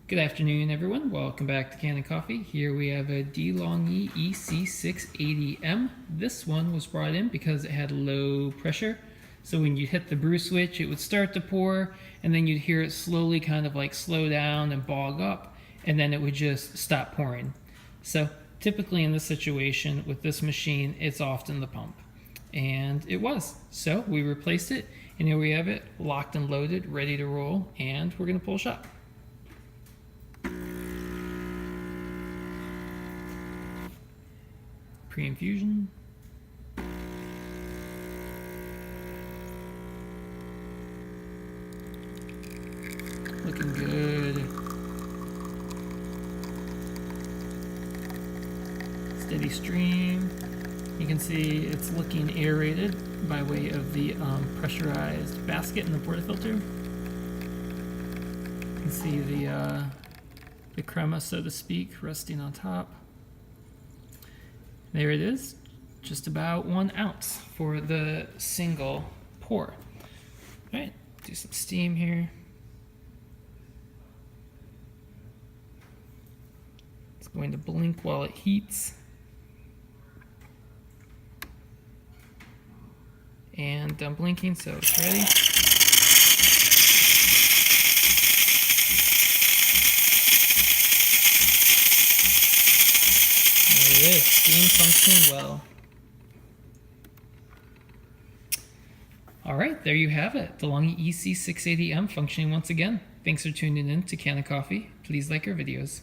Good afternoon, everyone. Welcome back to Can Coffee. Here we have a Delonghi EC680M. This one was brought in because it had low pressure. So when you hit the brew switch, it would start to pour, and then you'd hear it slowly kind of like slow down and bog up, and then it would just stop pouring. So typically in this situation with this machine, it's often the pump. And it was. So we replaced it, and here we have it locked and loaded, ready to roll, and we're going to pull a shot. Pre-infusion. Looking good. Steady stream. You can see it's looking aerated by way of the pressurized basket in the portafilter. You can see the crema, so to speak, resting on top. There it is, just about 1 ounce for the single pour. All right, do some steam here. It's going to blink while it heats. And done blinking, so it's ready. There it is, steam functioning well. Alright, there you have it. Delonghi EC680M functioning once again. Thanks for tuning in to Can Coffee. Please like our videos.